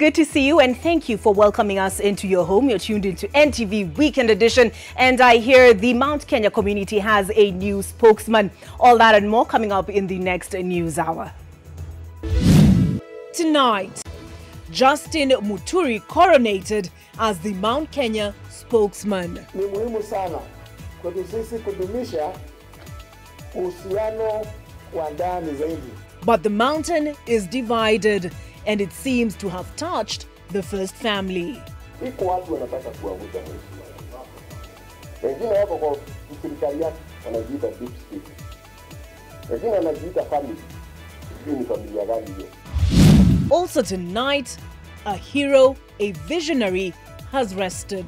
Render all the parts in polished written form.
good to see you and thank you for welcoming us into your home. You're tuned into NTV Weekend Edition, and I hear the Mount Kenya community has a new spokesman. All that and more coming up in the next news hour. Tonight, Justin Muturi coronated as the Mount Kenya spokesman. Ni muhimu sana kwetu sisi kudumisha uhusiano wa ndani zaidi. But the mountain is divided, and it seems to have touched the first family. Iko watu wanataka kuavuta mwisho. Wengine wako kwa sekretariat wanajiita deep state. Wengine wanajiita family. Hii ni familia gani hiyo? Also tonight, a hero, a visionary has rested.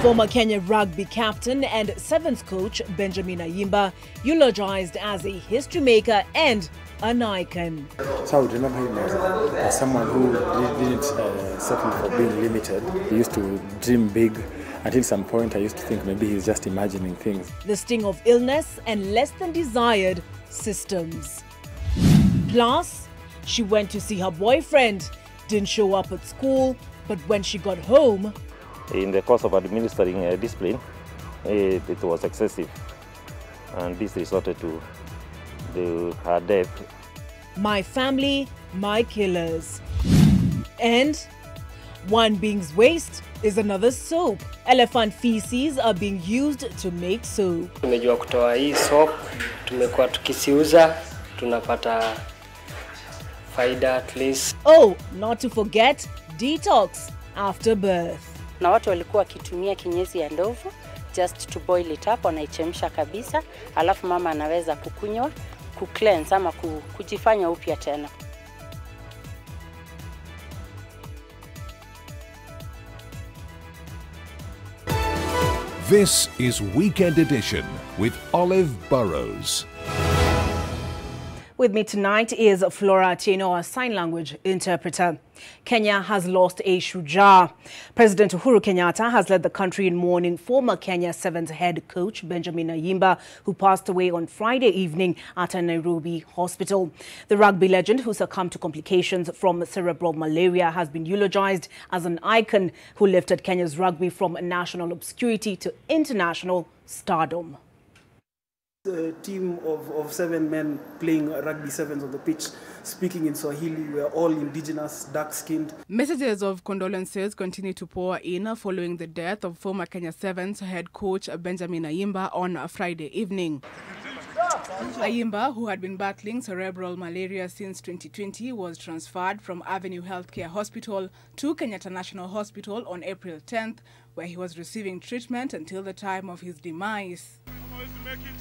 Former Kenya rugby captain and sevens coach Benjamin Ayimba eulogized as a history maker and an icon. So I would remember him as someone who didn't settle for being limited. He used to dream big. Until some point I used to think maybe he's just imagining things. The sting of illness and less than desired systems. Plus, she went to see her boyfriend, didn't show up at school, but when she got home, in the course of administering discipline, it was excessive, and this resulted to her death. My family, my killers. And one being's waste is another soap. Elephant feces are being used to make soap. Tumejua kutoa hii soap, tumekuwa tukisiuza, tunapata faida at least. Oh, not to forget detox after birth. Na watu walikuwa wakitumia kinyesi ya ndovu just to boil it up, wanaichemsha kabisa, alafu mama anaweza kukunywa, kucleanse ama kujifanya upya tena. This is Weekend Edition with Olive Burrows. With me tonight is Flora Tieno, a sign language interpreter. Kenya has lost a shujaa. President Uhuru Kenyatta has led the country in mourning former Kenya Sevens head coach Benjamin Ayimba, who passed away on Friday evening at a Nairobi hospital. The rugby legend, who succumbed to complications from cerebral malaria, has been eulogized as an icon who lifted Kenya's rugby from national obscurity to international stardom. A team of 7 men playing rugby sevens on the pitch, speaking in Swahili. We are all indigenous, dark-skinned. Messages of condolences continue to pour in following the death of former Kenya Sevens head coach Benjamin Ayimba on Friday evening. Ayimba, who had been battling cerebral malaria since 2020, was transferred from Avenue Healthcare Hospital to Kenyatta National Hospital on April 10th, where he was receiving treatment until the time of his demise.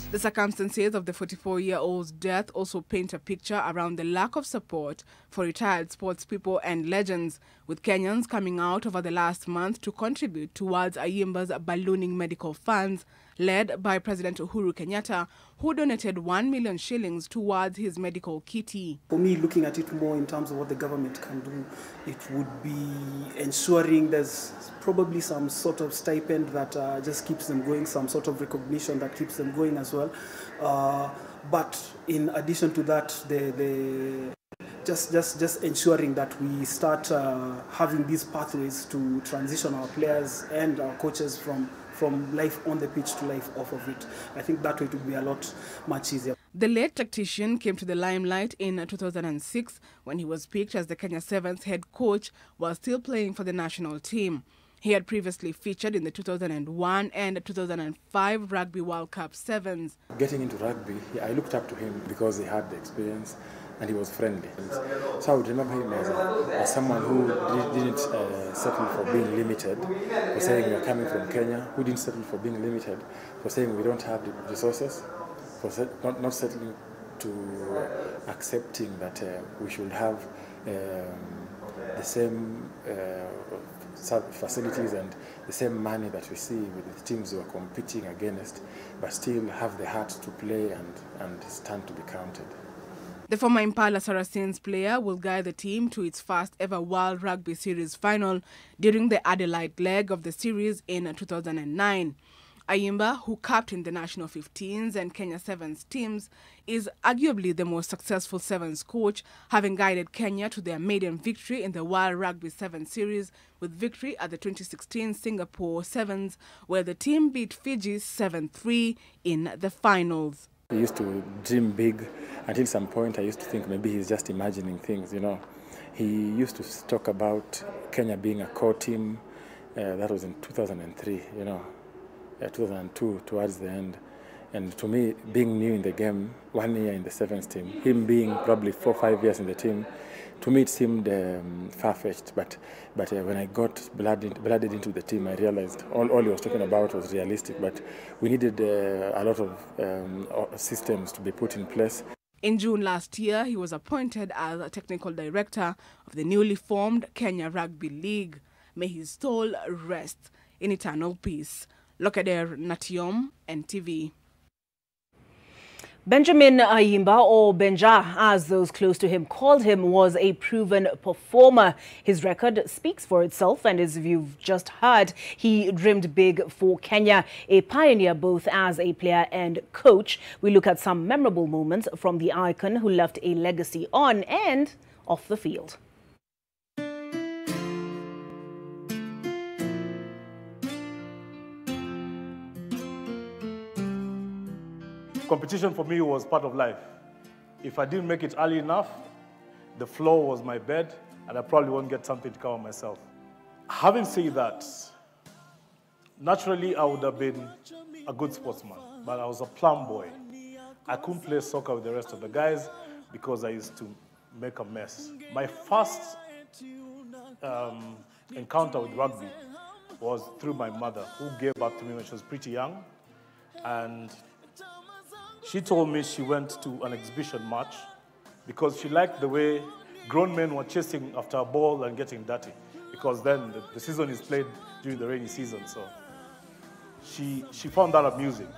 The circumstances of the 44-year-old's death also paint a picture around the lack of support for retired sports people and legends, with Kenyans coming out over the last month to contribute towards Ayimba's ballooning medical funds, led by President Uhuru Kenyatta, who donated 1 million shillings towards his medical kitty. For me, looking at it more in terms of what the government can do, it would be ensuring there's probably some sort of stipend that just keeps them going, some sort of recognition that keeps them going as well. But in addition to that, just ensuring that we start having these pathways to transition our players and our coaches from life on the pitch to life off of it. I think that way it would be a lot much easier. The late tactician came to the limelight in 2006 when he was picked as the Kenya Sevens head coach while still playing for the national team. He had previously featured in the 2001 and 2005 Rugby World Cup Sevens. Getting into rugby, I looked up to him because he had the experience and he was friendly. So I would remember him as someone who didn't settle for being limited, for saying we're coming from Kenya, who didn't settle for being limited, for saying we don't have the resources, for not settling to accepting that we should have the same facilities and the same money that we see with the teams we are competing against, but still have the heart to play and stand to be counted. The former Impala Saracens player will guide the team to its first ever World Rugby Series final during the Adelaide leg of the series in 2009. Ayimba, who captained the national 15s and Kenya Sevens teams, is arguably the most successful Sevens coach, having guided Kenya to their maiden victory in the World Rugby Sevens Series with victory at the 2016 Singapore Sevens, where the team beat Fiji 7-3 in the finals. He used to dream big. Until some point, I used to think maybe he's just imagining things, you know. He used to talk about Kenya being a core team. That was in 2003, you know. 2002 towards the end, and to me, being new in the game, 1 year in the Sevens team, him being probably 4 or 5 years in the team, to me it seemed far-fetched. But when I got blooded into the team, I realized all he was talking about was realistic. But we needed a lot of systems to be put in place. In June last year, he was appointed as a technical director of the newly formed Kenya Rugby League. May his soul rest in eternal peace. Lokader Natiom, NTV. Benjamin Ayimba, or Benja, as those close to him called him, was a proven performer. His record speaks for itself, and as you've just heard, he dreamed big for Kenya, a pioneer both as a player and coach. We look at some memorable moments from the icon who left a legacy on and off the field. Competition for me was part of life. If I didn't make it early enough, the floor was my bed, and I probably won't get something to cover myself. Having said that, naturally I would have been a good sportsman, but I was a plum boy. I couldn't play soccer with the rest of the guys because I used to make a mess. My first encounter with rugby was through my mother, who gave birth to me when she was pretty young, and she told me she went to an exhibition match because she liked the way grown men were chasing after a ball and getting dirty, because then the season is played during the rainy season. So she found that amusing.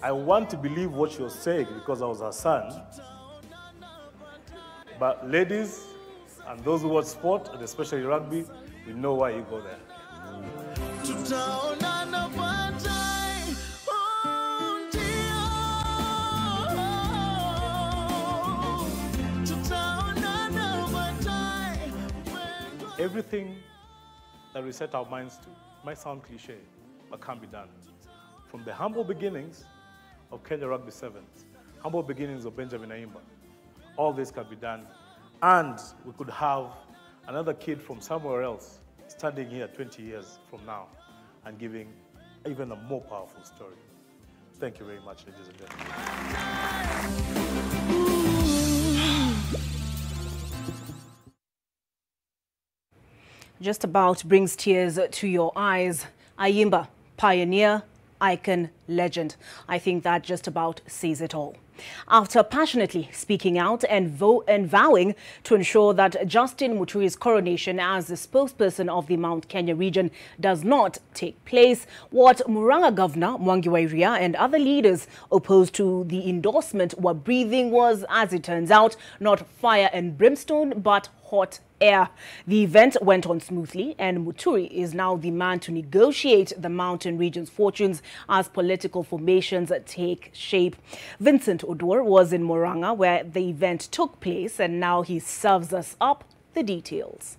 I want to believe what she was saying because I was her son. But ladies and those who watch sport, and especially rugby, we know why you go there. Everything that we set our minds to might sound cliche, but can be done. From the humble beginnings of Kenya Rugby Sevens, humble beginnings of Benjamin Ayimba, all this can be done. And we could have another kid from somewhere else standing here 20 years from now and giving even a more powerful story. Thank you very much, ladies and gentlemen. Just about brings tears to your eyes. Ayimba, pioneer, icon, legend. I think that just about says it all. After passionately speaking out and vowing to ensure that Justin Muturi's coronation as the spokesperson of the Mount Kenya region does not take place, what Murang'a Governor Mwangi wa Iria and other leaders opposed to the endorsement were breathing was, as it turns out, not fire and brimstone, but hot air. The event went on smoothly, and Muturi is now the man to negotiate the mountain region's fortunes as political formations take shape. Vincent Odor was in Murang'a where the event took place, and now he serves us up the details.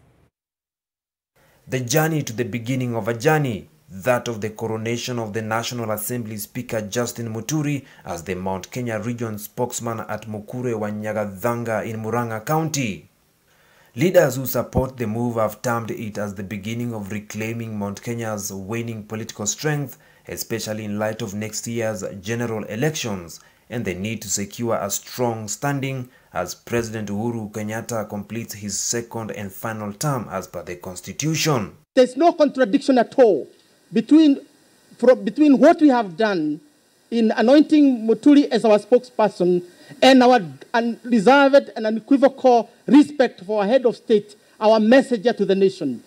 The journey to the beginning of a journey, that of the coronation of the National Assembly Speaker Justin Muturi as the Mount Kenya region spokesman at Mukure wa Nyagathanga in Murang'a County. Leaders who support the move have termed it as the beginning of reclaiming Mount Kenya's waning political strength, especially in light of next year's general elections and the need to secure a strong standing as President Uhuru Kenyatta completes his second and final term as per the Constitution. There's no contradiction at all between what we have done in anointing Muturi as our spokesperson and our unreserved and unequivocal respect for our head of state, our messenger to the nation.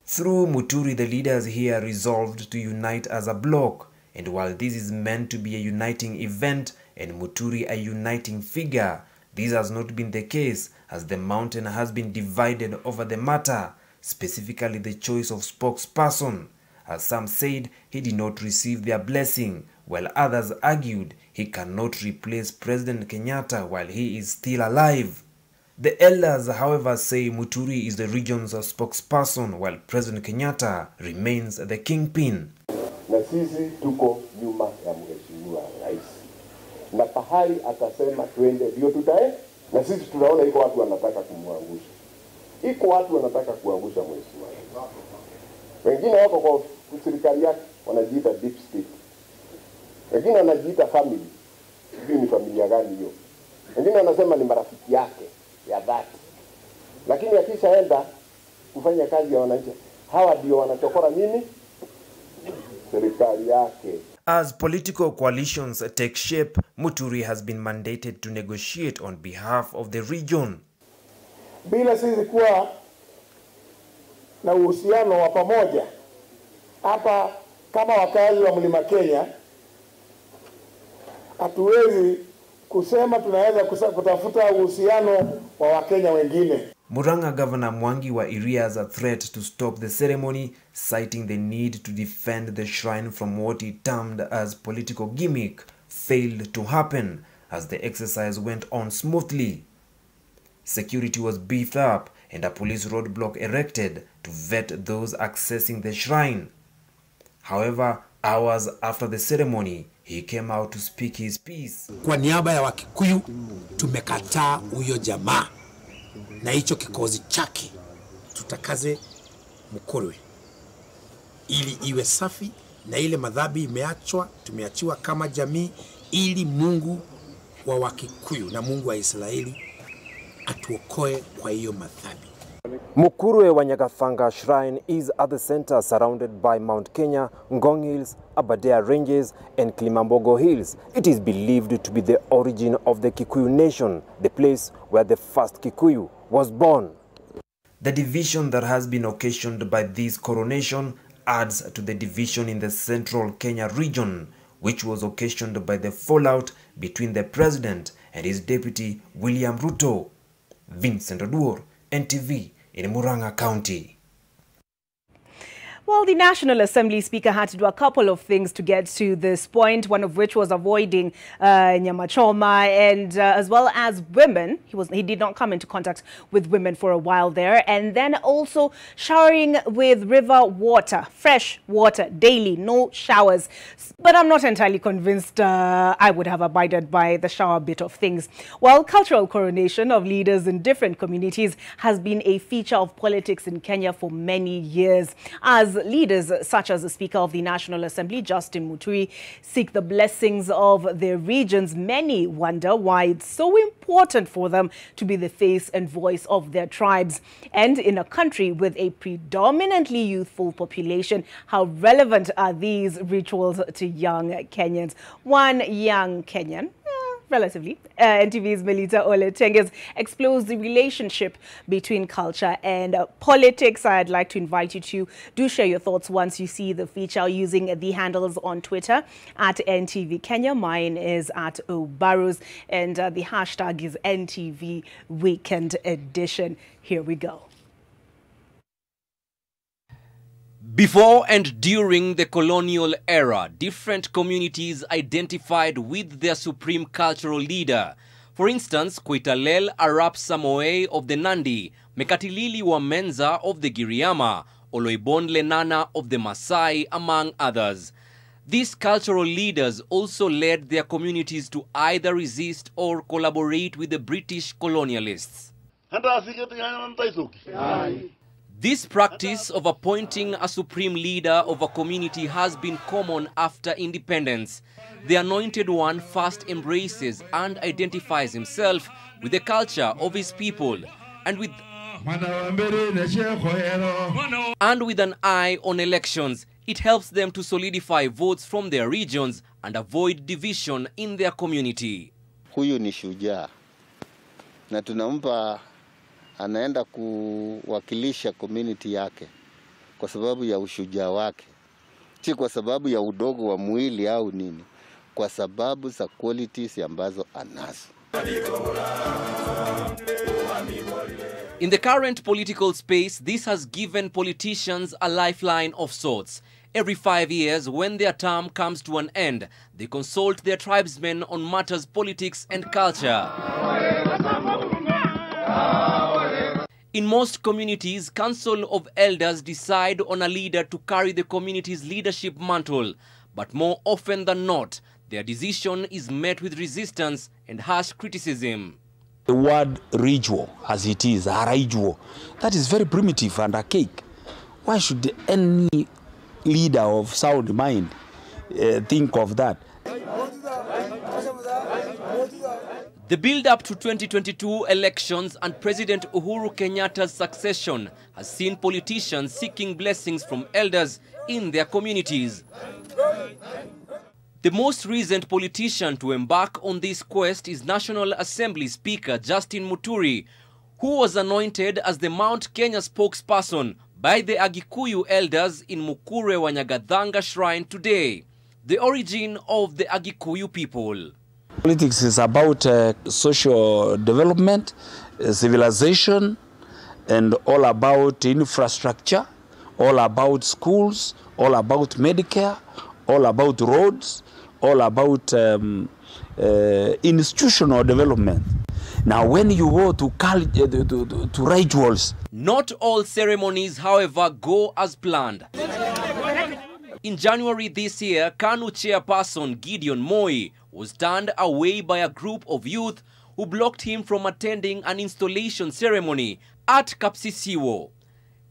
Through Muturi, the leaders here resolved to unite as a bloc, and while this is meant to be a uniting event and Muturi a uniting figure, this has not been the case, as the mountain has been divided over the matter, specifically the choice of spokesperson, as some said he did not receive their blessing, while others argued he cannot replace President Kenyatta while he is still alive. The elders, however, say Muturi is the region's spokesperson while President Kenyatta remains the kingpin. Na sisi tuko nyuma ya mheshimiwa rais. Na pahali atasema twende ndio tutaenda. Na sisi tunaona iko watu wanataka kumwangusha. Iko watu wanataka kuangusha mheshimiwa rais. Wengine wako kwa serikali yake wanajiita deep state. Wengine wanajiita family. Hiyo ni familia gani hiyo? Wengine wanasema ni marafiki yake ya dhati. Lakini akishaenda kufanya kazi ya wananchi, hawa ndio wanachokora nini? Serikali yake. As political coalitions take shape, Muturi has been mandated to negotiate on behalf of the region. Bila sisi kuwa na uhusiano wa pamoja hapa kama wakazi wa Mlima Kenya, hatuwezi kusema tunaweza kutafuta uhusiano wa Wakenya wengine. Murang'a Governor Mwangi wa Iria's a threat to stop the ceremony, citing the need to defend the shrine from what he termed as political gimmick, failed to happen as the exercise went on smoothly. Security was beefed up and a police roadblock erected to vet those accessing the shrine. However, hours after the ceremony, he came out to speak his piece. Kwa niaba ya Wakikuyu, tumekataa huyo jamaa. Na hicho kikozi chake tutakaze Mkurwe ili iwe safi, na ile madhambi tumeachiwa kama jamii, ili Mungu wa Wakikuyu na Mungu wa Israeli atuokoe kwa hiyo madhambi. Mkurwe wa Nyagathanga Shrine is at the center, surrounded by Mount Kenya, Ngong Hills, Aberdare Ranges and Kilimambogo Hills. It is believed to be the origin of the Kikuyu nation, the place where the first Kikuyu was born. The division that has been occasioned by this coronation adds to the division in the central Kenya region, which was occasioned by the fallout between the president and his deputy William Ruto. Vincent Oduor, NTV, in Murang'a County. Well, the National Assembly Speaker had to do a couple of things to get to this point, one of which was avoiding Nyamachoma and as well as women. He did not come into contact with women for a while there. And then also showering with river water, fresh water, daily, no showers. But I'm not entirely convinced I would have abided by the shower bit of things. Well, cultural coronation of leaders in different communities has been a feature of politics in Kenya for many years. As leaders such as the Speaker of the National Assembly, Justin Muturi, seek the blessings of their regions, many wonder why it's so important for them to be the face and voice of their tribes. And in a country with a predominantly youthful population, how relevant are these rituals to young Kenyans? One young Kenyan, relatively, NTV's Melita Oletenges explores the relationship between culture and politics. I'd like to invite you to do share your thoughts once you see the feature using the handles on Twitter at NTV Kenya. Mine is at Burrows, and the hashtag is NTV Weekend Edition. Here we go. Before and during the colonial era, different communities identified with their supreme cultural leader. For instance, Koitalel Arap Samoei of the Nandi, Mekatilili wa Menza of the Giriama, Oloibon Lenana of the Maasai, among others. These cultural leaders also led their communities to either resist or collaborate with the British colonialists. This practice of appointing a supreme leader of a community has been common after independence. The anointed one first embraces and identifies himself with the culture of his people and with an eye on elections. It helps them to solidify votes from their regions and avoid division in their community. Huyu ni shujaa na tunampa anaenda kuwakilisha community yake kwa sababu ya ushujaa wake, si kwa sababu ya udogo wa mwili au nini, kwa sababu za qualities ambazo anazo. In the current political space, this has given politicians a lifeline of sorts. Every 5 years, when their term comes to an end, they consult their tribesmen on matters politics and culture. In most communities, Council of Elders decide on a leader to carry the community's leadership mantle. But more often than not, their decision is met with resistance and harsh criticism. The word ritual, as it is, a ritual, that is very primitive and archaic. Why should any leader of sound mind think of that? The build-up to 2022 elections and President Uhuru Kenyatta's succession has seen politicians seeking blessings from elders in their communities. The most recent politician to embark on this quest is National Assembly Speaker Justin Muturi, who was anointed as the Mount Kenya spokesperson by the Agikuyu elders in Mukure wa Nyagathanga Shrine today, the origin of the Agikuyu people. Politics is about social development, civilization, and all about infrastructure, all about schools, all about Medicare, all about roads, all about institutional development. Now, when you go to rituals... Not all ceremonies, however, go as planned. In January this year, KANU chairperson Gideon Moi was turned away by a group of youth who blocked him from attending an installation ceremony at Kapsisiwo,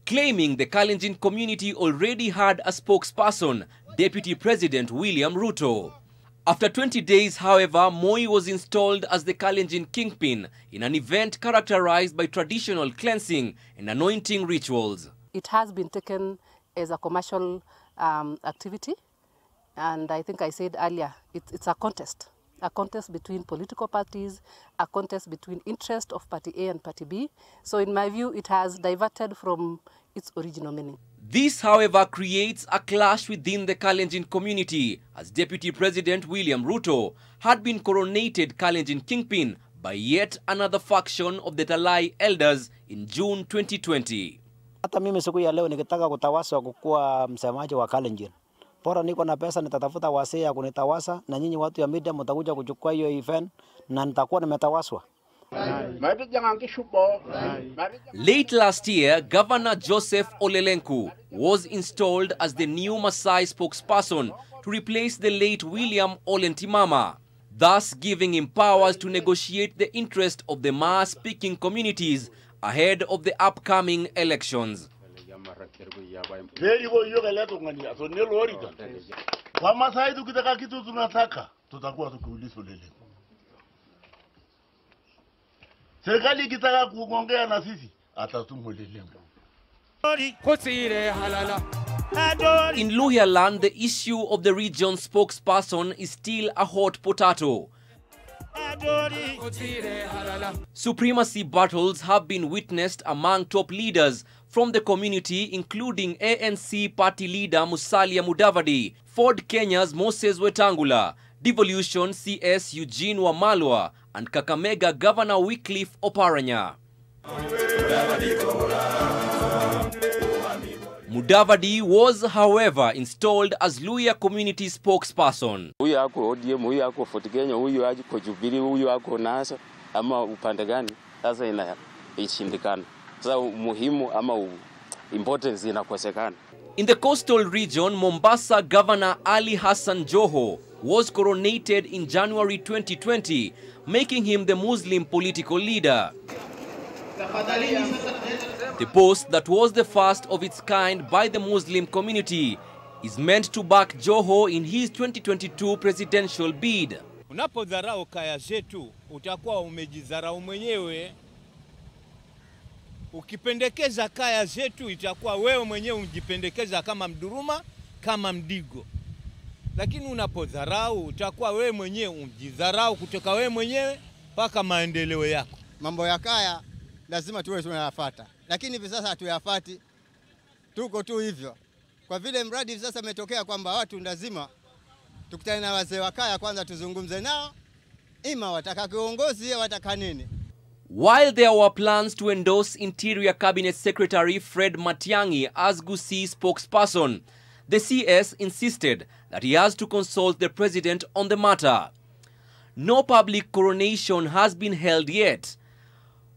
claiming the Kalenjin community already had a spokesperson, Deputy President William Ruto. After 20 days, however, Moi was installed as the Kalenjin kingpin in an event characterized by traditional cleansing and anointing rituals. It has been taken as a commercial activity, and I think I said earlier, it's a contest between political parties, a contest between interest of Party A and Party B. So in my view, it has diverted from its original meaning. This, however, creates a clash within the Kalenjin community, as Deputy President William Ruto had been coronated Kalenjin kingpin by yet another faction of the Talai elders in June 2020. Hata mimi siku ya leo nikitaka kutawaswa kukuwa msemaji wa Kalenjin. Bora niko na pesa nitatafuta wasee ya kunitawasa na nyinyi watu ya media mtakuja kuchukua hiyo event na nitakuwa nimetawaswa. Late last year, Governor Joseph Olelenku was installed as the new Maasai spokesperson to replace the late William Olentimama, thus giving him powers to negotiate the interest of the Maa-speaking communities ahead of the upcoming elections. Serikali ikitaka kuongea na sisi atatumwelelenga. In Luhyaland, the issue of the region's spokesperson is still a hot potato. Supremacy battles have been witnessed among top leaders from the community, including ANC party leader Musalia Mudavadi, Ford Kenya's Moses Wetangula, Devolution CS Eugene Wamalwa, and Kakamega Governor Wycliffe Oparanya. Mudavadi was, however, installed as Luhya community spokesperson. Huyu ako ODM, huyu ako Ford Kenya, huyu ako Jubilee, huyu ako NASA, ama upande gani? Sasa inashindikana. Sasa muhimu ama importance inakosekana. In the coastal region, Mombasa Governor Ali Hassan Joho was coronated in January 2020, making him the Muslim political leader. The post that was the first of its kind by the Muslim community is meant to back Joho in his 2022 presidential bid. Unapodharau kaya zetu, utakuwa umejidharau mwenyewe. Ukipendekeza kaya zetu, itakuwa wewe mwenyewe umjipendekeza kama Mduruma, kama Mdigo. Lakini unapodharau, utakuwa wewe mwenyewe umjidharau kutoka wewe mwenyewe mpaka maendeleo yako. Mambo ya kaya lazima tuwe tunayafuata, lakini hivi sasa hatuyafati, tuko tu hivyo. Kwa vile mradi hivi sasa umetokea kwamba watu lazima tukutane na wazee wa kaya kwanza tuzungumze nao, ima wataka kiongozi au wataka nini. While there were plans to endorse Interior Cabinet Secretary Fred Matiang'i as Gusii spokesperson, the CS insisted that he has to consult the president on the matter. No public coronation has been held yet.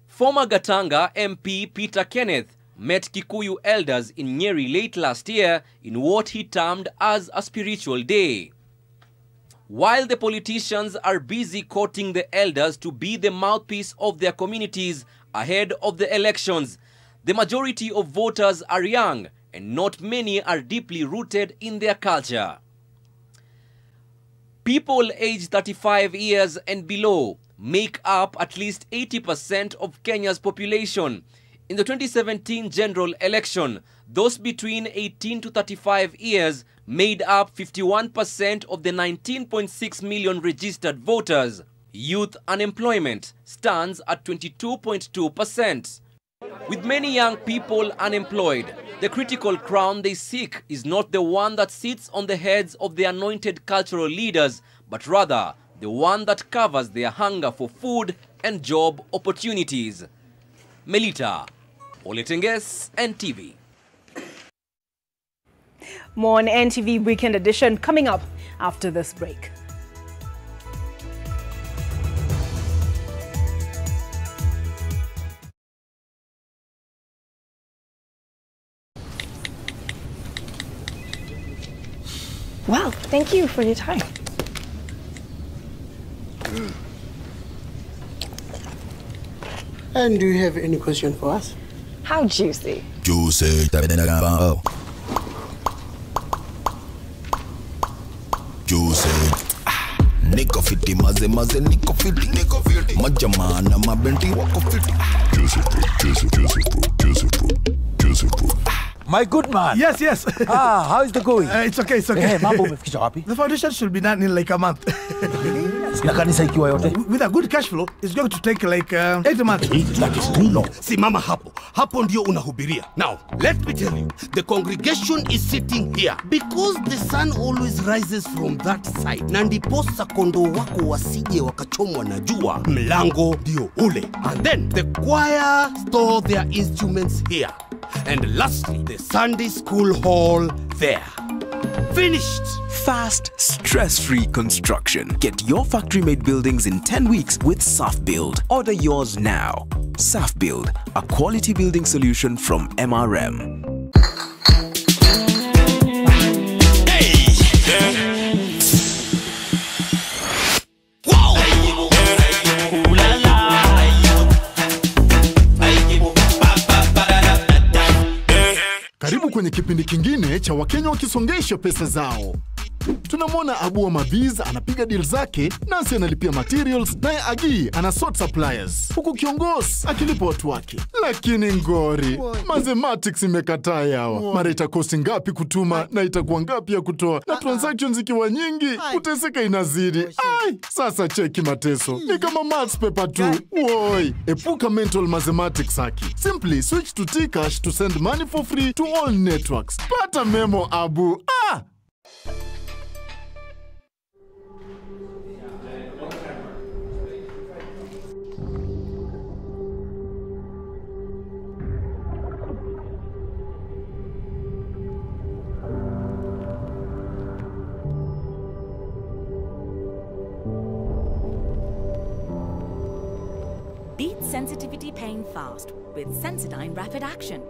Former Gatanga MP Peter Kenneth met Kikuyu elders in Nyeri late last year in what he termed as a spiritual day. While the politicians are busy courting the elders to be the mouthpiece of their communities ahead of the elections, the majority of voters are young and not many are deeply rooted in their culture. People aged 35 years and below make up at least 80% of Kenya's population. In the 2017 general election, those between 18 to 35 years made up 51% of the 19.6 million registered voters. Youth unemployment stands at 22.2%. With many young people unemployed, the critical crown they seek is not the one that sits on the heads of the anointed cultural leaders, but rather the one that covers their hunger for food and job opportunities. Melita Oletenges, NTV. More on NTV Weekend Edition coming up after this break. Wow, thank you for your time. And do you have any question for us? How juicy. Juicy. Juicy. Niko fiti maze niko fiti. Majamana mabenti wako fiti. Juicy fruit. My good man. Yes. How is the going? It's okay. Hey, mambo umefikisha wapi? The foundation should be done in like a month. Na kanisa ikiwa yote? With a good cash flow, it's going to take like 8 months. That is too long. Simama hapo ndio unahubiria. Now, let me tell you, the congregation is sitting here because the sun always rises from that side. Na ndiposa kondoo wako wasije wakachomwa na jua, mlango ndio ule. And then the choir store their instruments here. And lastly, the Sunday school hall there. Finished! Fast, stress-free construction. Get your factory-made buildings in 10 weeks with SafBuild. Order yours now. SafBuild, a quality building solution from MRM. Karibu kwenye kipindi kingine cha Wakenya wakisongesha pesa zao. Tunamwona Abu wa Maviz anapiga deal zake, Nancy analipia materials, naye Agi ana sort suppliers, huku kiongozi akilipa watu wake. Lakini ngori, mathematics imekataa yawa. Mara itakosti ngapi kutuma na itakuwa ngapi ya kutoa, na transactions ikiwa nyingi, kuteseka inazidi. Sasa cheki mateso, ni kama maths paper tu. Woi, epuka mental mathematics haki. Simply switch to T-Cash to send money for free to all networks. Pata memo Abu. Beat sensitivity pain fast with Sensodyne Rapid Action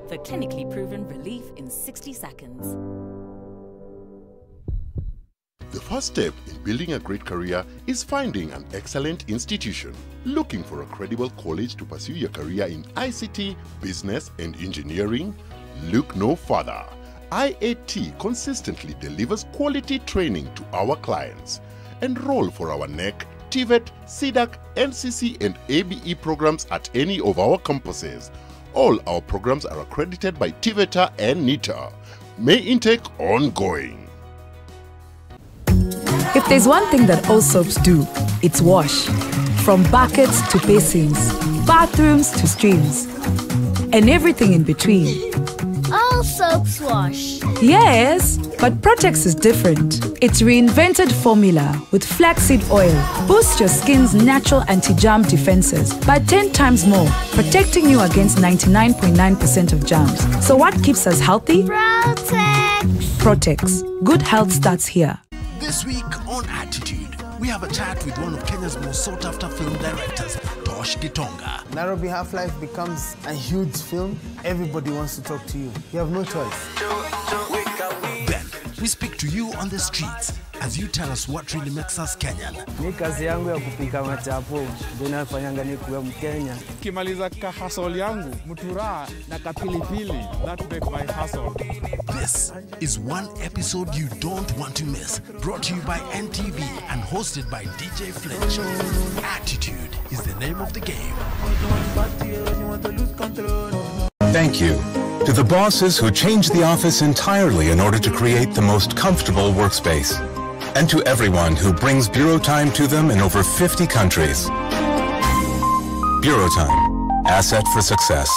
for clinically proven relief in 60 seconds. The first step in building a great career is finding an excellent institution. Looking for a credible college to pursue your career in ICT, business and engineering? Look no further. IAT consistently delivers quality training to our clients. Enroll for our NEC, TVET, CDAC, NCC and ABE programs at any of our campuses. All our programs are accredited by TVETA and NITA. May intake ongoing. If there's one thing that all soaps do, it's wash. From buckets to basins, bathrooms to streams, and everything in between. All soaps wash. Yes, but Protex is different. Its reinvented formula with flaxseed oil boosts your skin's natural anti-germ defenses by 10 times more, protecting you against 99.9% of germs. So what keeps us healthy? Protex! Protex. Good health starts here. This week on Attitude, we have a chat with one of Kenya's most sought-after film directors, Tosh Gitonga. Nairobi Half-Life becomes a huge film. Everybody wants to talk to you. You have no choice. Then, we speak to you on the streets as you tell us what really makes us Kenyan. Ni kazi yangu ya kupika machapo, ndio nafanyanga ni kuwa Mkenya. Kimaliza ka hustle yangu, mutura na kapilipili, that make my hustle. This is one episode you don't want to miss. Brought to you by NTV and hosted by DJ Fletcher. Attitude is the name of the game. Thank you to the bosses who changed the office entirely in order to create the most comfortable workspace. And to everyone who brings Bureau Time to them in over 50 countries. Bureau Time, asset for success.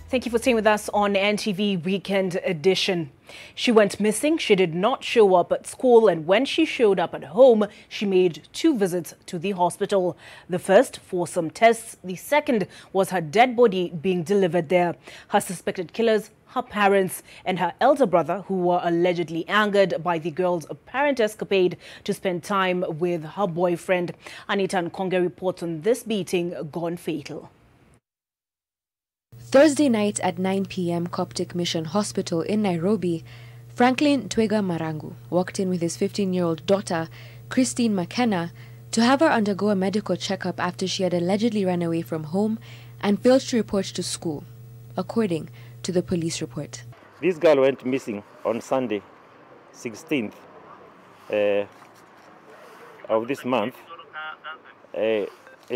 Thank you for staying with us on NTV Weekend Edition. She went missing. She did not show up at school, and when she showed up at home, she made 2 visits to the hospital. The first for some tests. The second was her dead body being delivered there. Her suspected killers, her parents, and her elder brother, who were allegedly angered by the girl's apparent escapade to spend time with her boyfriend. Anita Nkonge reports on this beating gone fatal. Thursday night at 9 p.m. Coptic Mission Hospital in Nairobi, Franklin Twega Marangu walked in with his 15-year-old daughter, Christine McKenna, to have her undergo a medical checkup after she had allegedly run away from home and failed to report to school, according to the police report. This girl went missing on Sunday, 16th of this month. It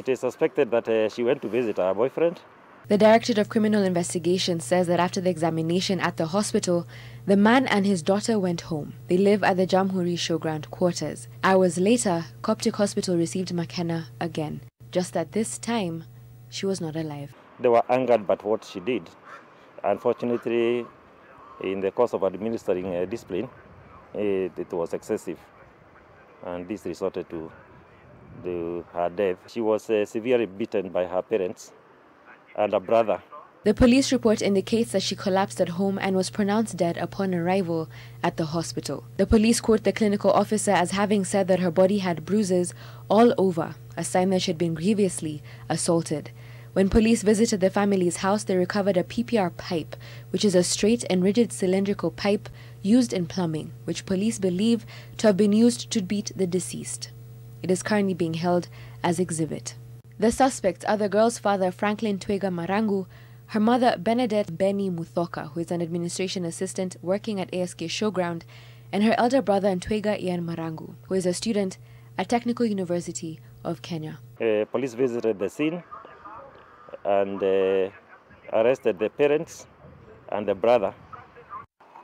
is suspected that she went to visit her boyfriend. The Directorate of Criminal Investigation says that after the examination at the hospital, the man and his daughter went home. They live at the Jamhuri Showground quarters. Hours later, Coptic Hospital received McKenna again. Just at this time, she was not alive. They were angered by what she did. Unfortunately, in the course of administering discipline, it was excessive, and this resulted to her death. She was severely beaten by her parents and a brother. The police report indicates that she collapsed at home and was pronounced dead upon arrival at the hospital. The police quote the clinical officer as having said that her body had bruises all over, a sign that she had been grievously assaulted. When police visited the family's house, they recovered a PPR pipe, which is a straight and rigid cylindrical pipe used in plumbing, which police believe to have been used to beat the deceased. It is currently being held as exhibit. The suspects are the girl's father, Franklin Twega Marangu, her mother, Benedette Benny Muthoka, who is an administration assistant working at ASK Showground, and her elder brother, Twega Ian Marangu, who is a student at Technical University of Kenya. Police visited the scene and arrested the parents and the brother.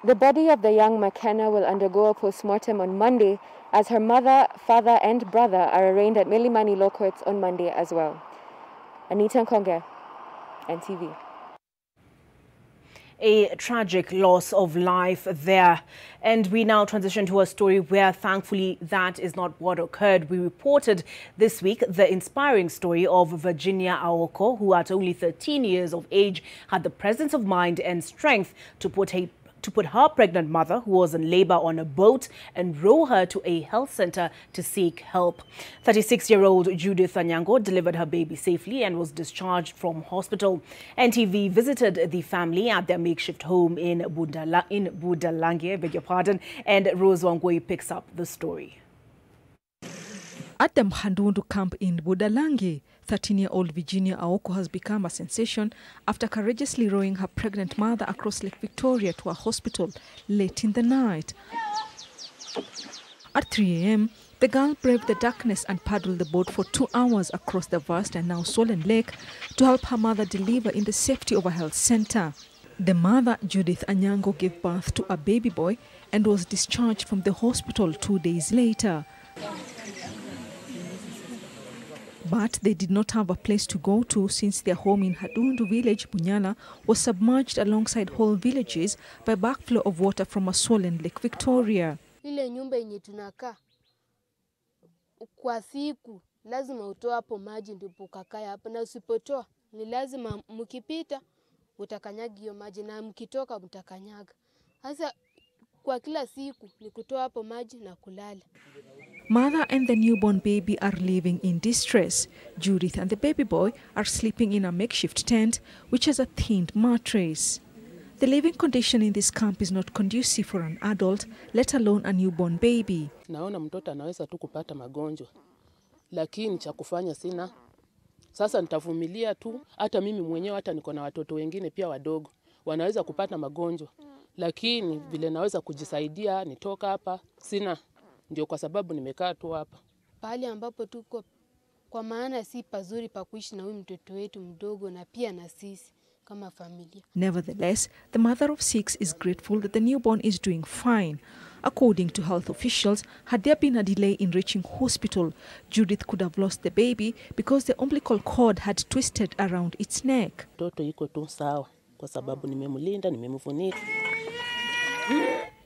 The body of the young McKenna will undergo a post-mortem on Monday, as her mother, father, and brother are arraigned at Milimani Law Courts on Monday as well. Anita Nkonge, NTV. A tragic loss of life there. And we now transition to a story where thankfully that is not what occurred. We reported this week the inspiring story of Virginia Aoko, who at only 13 years of age had the presence of mind and strength to put her pregnant mother, who was in labor, on a boat and row her to a health center to seek help. 36-year-old Judith Anyango delivered her baby safely and was discharged from hospital. NTV visited the family at their makeshift home in Budalangi, beg your pardon, and Rose Wangui picks up the story. At the Mhandundu camp in Budalangi, 13-year-old Virginia Aoko has become a sensation after courageously rowing her pregnant mother across Lake Victoria to a hospital late in the night. At 3 a.m., the girl braved the darkness and paddled the boat for 2 hours across the vast and now swollen lake to help her mother deliver in the safety of a health center. The mother, Judith Anyango, gave birth to a baby boy and was discharged from the hospital 2 days later. But they did not have a place to go to since their home in Hadundu village, Bunyala, was submerged alongside whole villages by backflow of water from a swollen Lake Victoria. Ile nyumba yenye tunakaa kwa siku lazima utoe hapo maji ndipo ukakae hapo, na usipotoa ni lazima mkipita utakanyaga hiyo maji na mkitoka mtakanyaga. Sasa kwa kila siku ni kutoa hapo maji na kulala. Mother and the newborn baby are living in distress. Judith and the baby boy are sleeping in a makeshift tent which has a thinned mattress. The living condition in this camp is not conducive for an adult, let alone a newborn baby. Naona mtoto anaweza tu kupata magonjwa, lakini cha kufanya sina. Sasa nitavumilia tu. Hata mimi mwenyewe, hata niko na watoto wengine pia wadogo, wanaweza kupata magonjwa, lakini vile naweza kujisaidia nitoka hapa sina. Ndio kwa sababu nimekaa tu hapa. Pahali ambapo tuko kwa maana si pazuri pa kuishi na huyu mtoto wetu mdogo na pia na sisi kama familia. Nevertheless, the mother of 6 is grateful that the newborn is doing fine. According to health officials, had there been a delay in reaching hospital, Judith could have lost the baby because the umbilical cord had twisted around its neck. Mtoto yuko tu sawa kwa sababu nimemlinda, nimemfunika.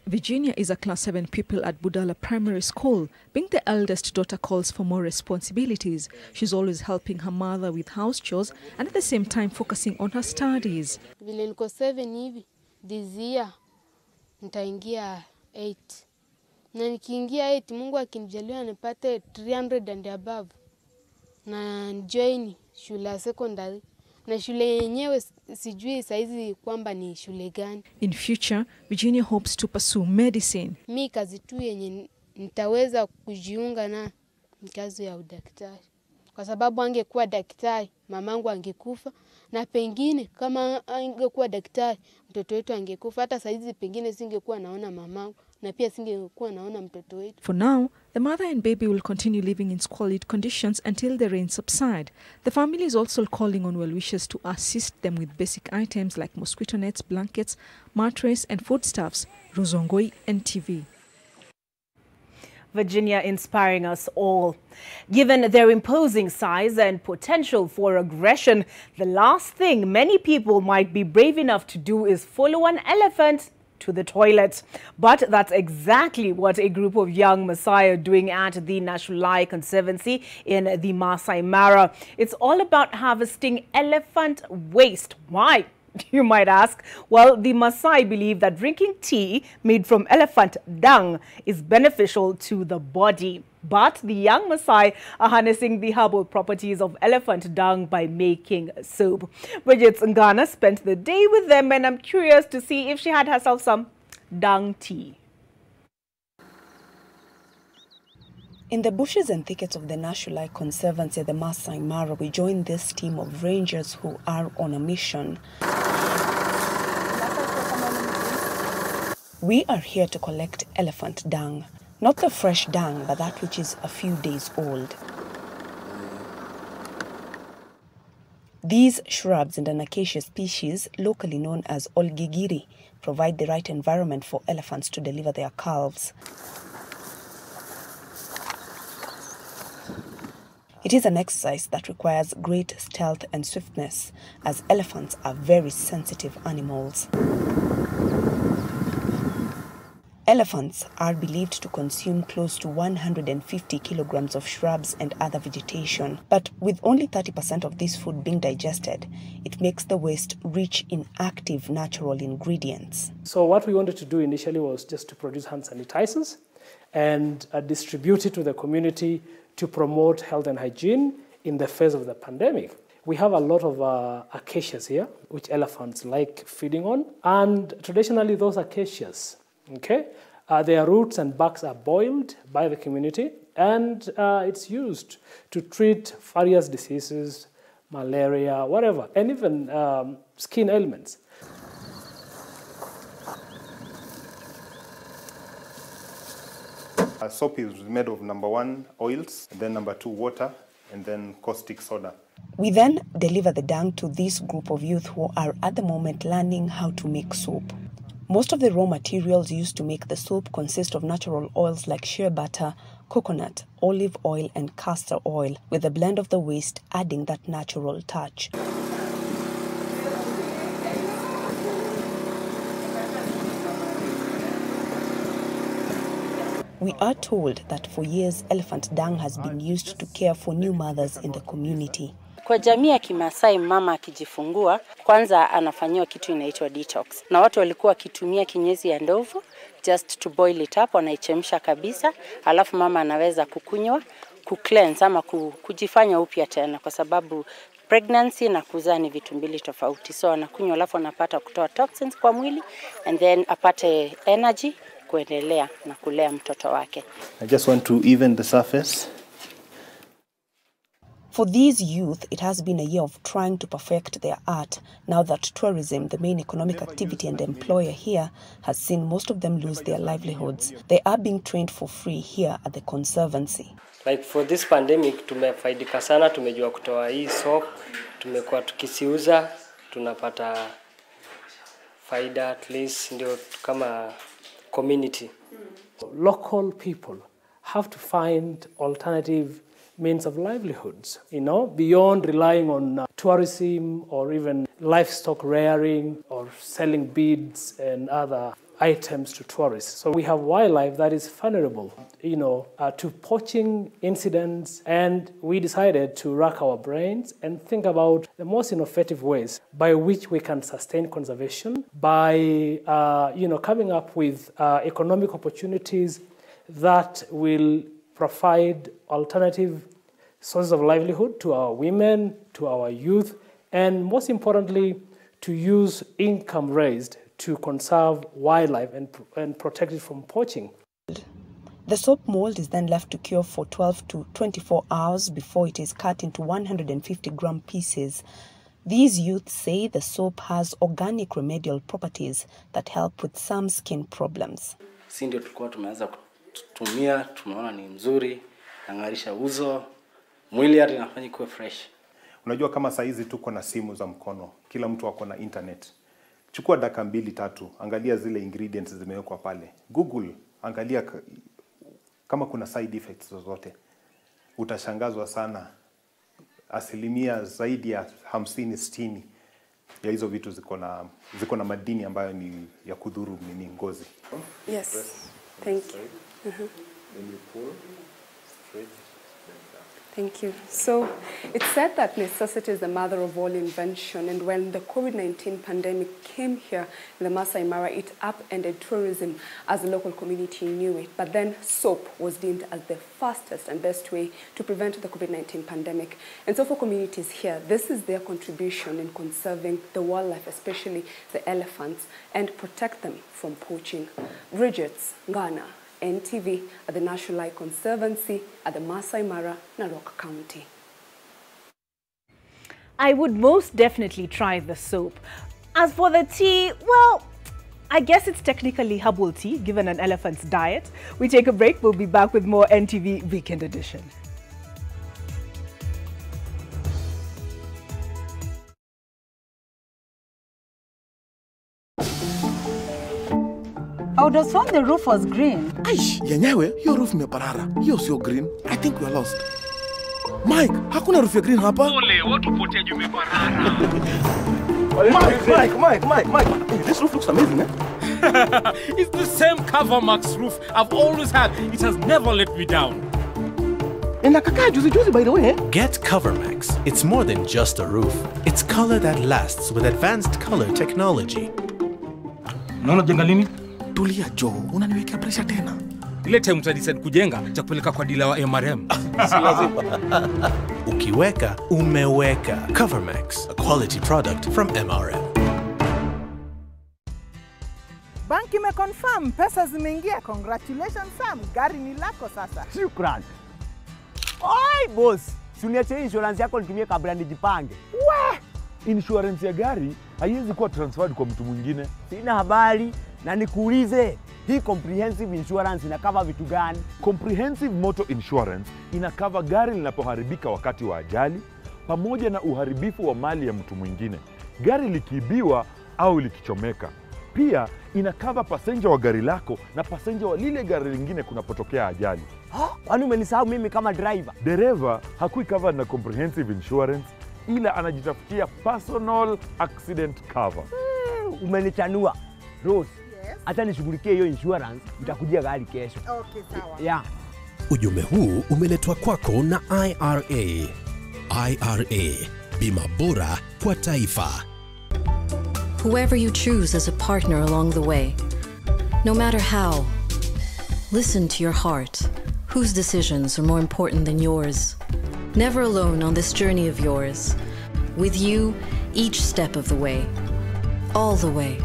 Virginia is a class 7 pupil at Budala Primary School. Being the eldest daughter calls for more responsibilities. She's always helping her mother with house chores and at the same time focusing on her studies. Vile niko 7 hivi, this year nitaingia 8. Na nikiingia 8, Mungu akinijalia nipate 300 and above. Na join shule ya secondary. Na shule yenyewe sijui saizi kwamba ni shule gani. In future, Virginia hopes to pursue medicine. Mi kazi tu yenye nitaweza kujiunga na kazi ya udaktari. Kwa sababu angekuwa daktari, mamangu angekufa, na pengine kama angekuwa daktari, mtoto wetu angekufa. Hata saizi pengine singekuwa naona mamangu, na pia singekuwa naona mtoto wetu. For now, the mother and baby will continue living in squalid conditions until the rain subside. The family is also calling on well-wishers to assist them with basic items like mosquito nets, blankets, mattress and foodstuffs. Ruzongoi, NTV. Virginia inspiring us all. Given their imposing size and potential for aggression, the last thing many people might be brave enough to do is follow an elephant to the toilet. But that's exactly what a group of young Maasai are doing at the National Lai Conservancy in the Masai Mara. It's all about harvesting elephant waste. Why? You might ask. Well, the Maasai believe that drinking tea made from elephant dung is beneficial to the body. But the young Maasai are harnessing the herbal properties of elephant dung by making soap. Bridget Ngana spent the day with them, and I'm curious to see if she had herself some dung tea. In the bushes and thickets of the National Lai Conservancy at the Masai Mara, we join this team of rangers who are on a mission. We are here to collect elephant dung. Not the fresh dung, but that which is a few days old. These shrubs and an acacia species, locally known as olgigiri, provide the right environment for elephants to deliver their calves. It is an exercise that requires great stealth and swiftness, as elephants are very sensitive animals. Elephants are believed to consume close to 150 kilograms of shrubs and other vegetation, but with only 30% of this food being digested, it makes the waste rich in active natural ingredients. So what we wanted to do initially was just to produce hand sanitizers and distribute it to the community to promote health and hygiene in the face of the pandemic. We have a lot of acacias here, which elephants like feeding on, and traditionally those acacias, their roots and barks are boiled by the community, and it's used to treat various diseases, malaria, whatever, and even skin ailments. Soap is made of number 1, oils, then number 2, water, and then caustic soda. We then deliver the dung to this group of youth who are at the moment learning how to make soap. Most of the raw materials used to make the soap consist of natural oils like shea butter, coconut, olive oil, and castor oil, with a blend of the waste adding that natural touch. We are told that for years, elephant dung has been used to care for new mothers in the community. Kwa jamii ya Kimasai, mama akijifungua kwanza anafanyiwa kitu inaitwa detox. Na watu walikuwa wakitumia kinyesi ya ndovu just to boil it up, wanaichemsha kabisa, alafu mama anaweza kukunywa, kucleanse ama kujifanya upya tena, kwa sababu pregnancy na kuzaa ni vitu mbili tofauti. So anakunywa alafu anapata kutoa toxins kwa mwili and then apate energy kuendelea na kulea mtoto wake. I just want to even the surface. For these youth, it has been a year of trying to perfect their art, now that tourism, the main economic activity and employer here, has seen most of them lose their livelihoods. They are being trained for free here at the Conservancy. Like for this pandemic, tumefaidika sana, tumejua kutoa hii soap, tumekuwa tukisiuza, tunapata faida at least ndio kama community. Local people have to find alternative means of livelihoods, beyond relying on tourism or even livestock rearing or selling beads and other items to tourists. So we have wildlife that is vulnerable, to poaching incidents, and we decided to rack our brains and think about the most innovative ways by which we can sustain conservation by, coming up with economic opportunities that will provide alternative sources of livelihood to our women, to our youth, and most importantly, to use income raised to conserve wildlife and protect it from poaching. The soap mold is then left to cure for 12 to 24 hours before it is cut into 150-gram pieces. These youths say the soap has organic remedial properties that help with some skin problems. Si ndio tulikuwa tumeanza kutumia, tumeona ni nzuri, yangarisha uso, mwili hata inafanya kuwa fresh. Unajua kama saizi tuko na simu za mkono, kila mtu ako na internet. Chukua dakika 2-3, angalia zile ingredients zimewekwa pale. Google, angalia kama kuna side effects zozote. Utashangazwa sana. Asilimia zaidi ya 50-60 ya hizo vitu ziko na madini ambayo ni ya kudhuru ngozi. Yes. Thank you. Then you pour straight. Thank you. So it's said that necessity is the mother of all invention, and when the COVID-19 pandemic came here in the Masai Mara, it upended tourism as the local community knew it. But then soap was deemed as the fastest and best way to prevent the COVID-19 pandemic. And so for communities here, this is their contribution in conserving the wildlife, especially the elephants, and protect them from poaching. Bridget's Ghana. NTV at the National Eye Conservancy at the Masai Mara, Narok County. I would most definitely try the soap. As for the tea, well, I guess it's technically herbal tea given an elephant's diet. We take a break. We'll be back with more NTV Weekend Edition. I would have thought the roof was green. Aish, yenyewe, hiyo roof imeparara. Hiyo sio green. I think we are lost. Mike, hakuna roof ya green hapa. Ole, watu potea juu imeparara. Mike. This roof looks amazing, eh? It's the same CoverMax roof I've always had. It has never let me down. Inakakaa juzi by the way, eh? Get CoverMax. It's more than just a roof. It's color that lasts with advanced color technology. Unaona jenga lini? Tulia Joe, unaniwekea pressure tena. Ile time mtadecide kujenga cha kupeleka kwa dealer wa MRM. Si lazima. Ukiweka, umeweka. CoverMax, a quality product from MRM. Banki imeconfirm pesa zimeingia. Congratulations Sam, gari ni lako sasa. Shukran. Oi boss, si uniache insurance yako nitumie kabla nijipange. Insurance ya gari haiwezi kuwa transferred kwa mtu mwingine. Sina habari na nikuulize, hii comprehensive insurance inakava vitu gani? Comprehensive Motor Insurance inakava gari linapoharibika wakati wa ajali pamoja na uharibifu wa mali ya mtu mwingine, gari likiibiwa au likichomeka. Pia inakava passenger wa gari lako na passenger wa lile gari lingine kunapotokea ajali. Kwani umenisahau mimi kama driver? Dereva hakui covered na comprehensive insurance, ila anajitafutia personal accident cover. Umenichanua. Rose, hata nishughulikie hiyo insurance, nitakujia gari kesho. Okay, sawa. Yeah. Ujumbe huu umeletwa kwako na IRA. IRA, bima bora kwa taifa. Whoever you choose as a partner along the way, no matter how, listen to your heart. Whose decisions are more important than yours? Never alone on this journey of yours. With you, each step of the way. All the way.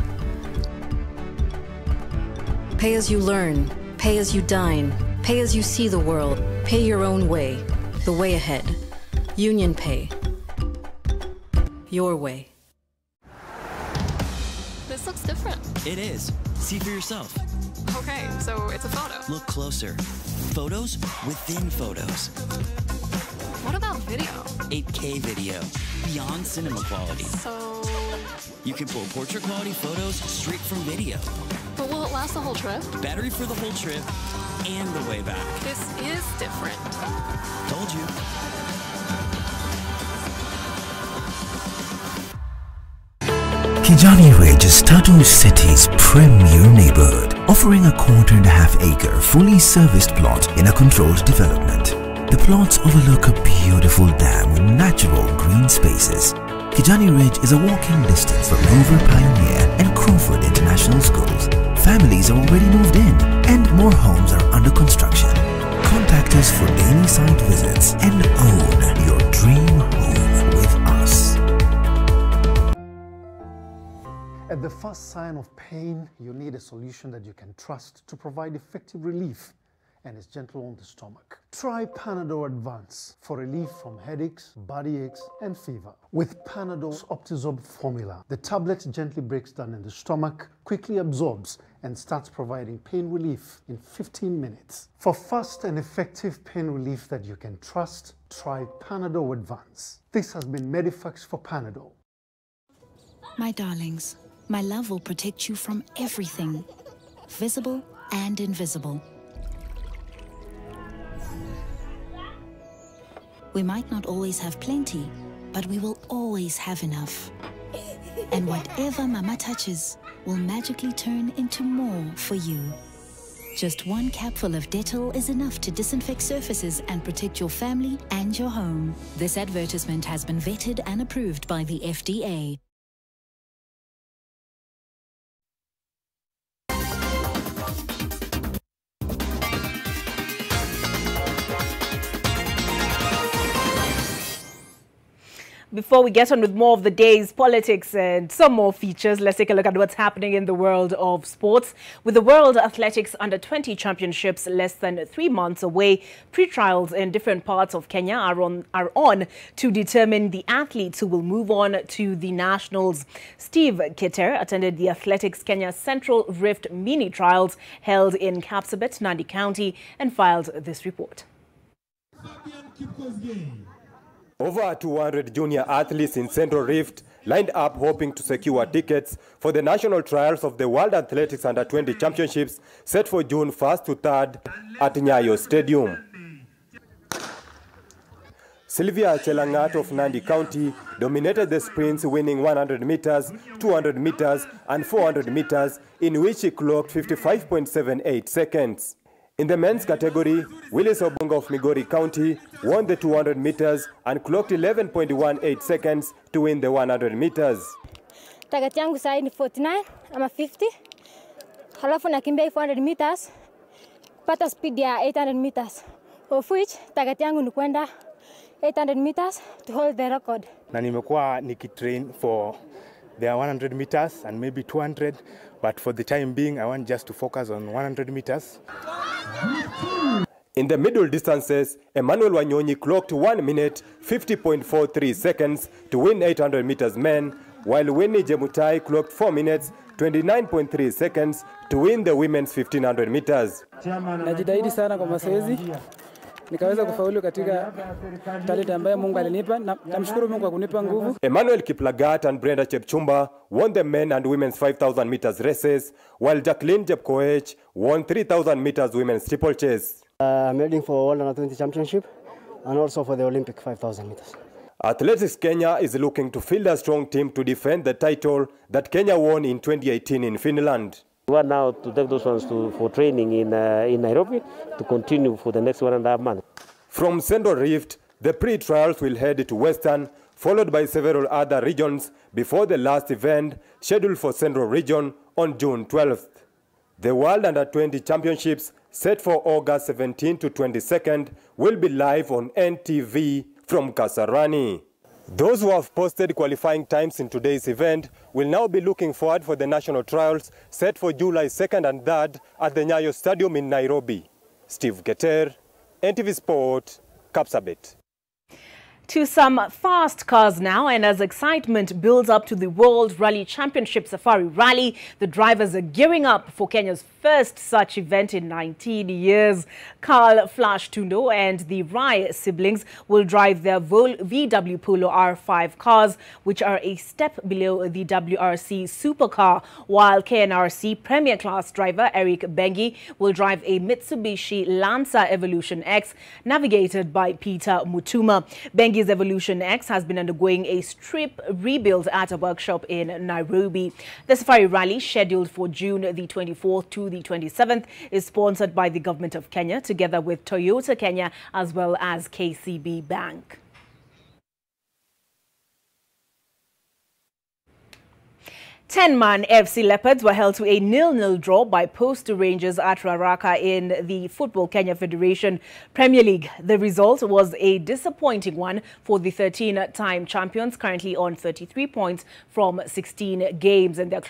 Pay as you learn. Pay as you dine. Pay as you see the world. Pay your own way. The way ahead. Union Pay. Your way. This looks different. It is. See for yourself. Okay, so it's a photo. Look closer. Photos within photos. What about video? 8K video. Beyond cinema quality. So... You can pull portrait quality photos straight from video. But will it last the whole trip? Battery for the whole trip and the way back. This is different. Told you. Kijani Ridge is Tatu City's premier neighborhood, offering a 1.5-acre fully serviced plot in a controlled development. The plots overlook a beautiful dam with natural green spaces. Kijani Ridge is a walking distance from Hoover Pioneer and Crawford International Schools. Families are already moved in and more homes are under construction. Contact us for any site visits and own your dream home with us. At the first sign of pain, you need a solution that you can trust to provide effective relief and is gentle on the stomach. Try Panadol Advance for relief from headaches, body aches, and fever. With Panadol's Optizorb formula, the tablet gently breaks down in the stomach, quickly absorbs, and starts providing pain relief in 15 minutes. For fast and effective pain relief that you can trust, try Panadol Advance. This has been Medifax for Panadol. My darlings, my love will protect you from everything, visible and invisible. We might not always have plenty, but we will always have enough. And whatever Mama touches will magically turn into more for you. Just one capful of Dettol is enough to disinfect surfaces and protect your family and your home. This advertisement has been vetted and approved by the FDA. Before we get on with more of the day's politics and some more features, let's take a look at what's happening in the world of sports. With the World Athletics Under-20 Championships less than 3 months away, pre-trials in different parts of Kenya are on to determine the athletes who will move on to the nationals. Steve Keter attended the Athletics Kenya Central Rift mini trials held in Kapsabet, Nandi County, and filed this report. Over 200 junior athletes in Central Rift lined up hoping to secure tickets for the national trials of the World Athletics Under-20 Championships set for June 1st to 3rd at Nyayo Stadium. Sylvia Chelangat of Nandi County dominated the sprints, winning 100 meters, 200 meters and 400 meters, in which she clocked 55.78 seconds. In the men's category, Willis Obonga of Migori County won the 200 meters and clocked 11.18 seconds to win the 100 meters. Target yangu sasa ni 49 ama 50. Halafu nakimbia 400 meters, pata speed ya 800 meters. Of which target yangu ni kwenda 800 meters to hold the record. Na nimekuwa nikitrain for the 100 meters and maybe 200, but for the time being I want just to focus on 100 meters. In the middle distances, Emmanuel Wanyonyi clocked 1 minute 50.43 seconds to win 800 meters men, while Winnie Jemutai clocked 4 minutes 29.3 seconds to win the women's 1500 meters. Najitahidi sana kwa mazoezi nikaweza kufaulu katika talenta ambayo Mungu alinipa, na namshukuru Mungu kwa kunipa nguvu. Emmanuel Kiplagat and Brenda Chepchumba won the men and women's 5,000 meters races, while Jacqueline Jepkoech won 3,000 meters women's steeplechase. I'm heading for World Under-20 Championship and also for the Olympic 5,000 meters. Athletics Kenya is looking to field a strong team to defend the title that Kenya won in 2018 in Finland. We want now to take those ones for training in Nairobi to continue for the next 1.5 months. From Central Rift, the pre-trials will head to Western, followed by several other regions before the last event scheduled for Central Region on June 12th. The World Under-20 Championships, set for August 17 to 22nd, will be live on NTV from Kasarani. Those who have posted qualifying times in today's event will now be looking forward for the national trials set for July 2nd and 3rd at the Nyayo Stadium in Nairobi. Steve Geter, NTV Sport, Kapsabet. To some fast cars now, and as excitement builds up to the World Rally Championship Safari Rally, the drivers are gearing up for Kenya's first such event in 19 years. Carl Flash Tundo and the Rai siblings will drive their VW Polo R5 cars, which are a step below the WRC supercar, while KNRC Premier Class driver Eric Bengi will drive a Mitsubishi Lancer Evolution X, navigated by Peter Mutuma. Bengi's Evolution X has been undergoing a strip rebuild at a workshop in Nairobi. The Safari Rally, scheduled for June the 24th to the 27th, is sponsored by the Government of Kenya together with Toyota Kenya as well as KCB Bank. 10-man FC Leopards were held to a 0-0 draw by Post Rangers at Ruaraka in the Football Kenya Federation Premier League. The result was a disappointing one for the 13-time champions, currently on 33 points from 16 games, and they're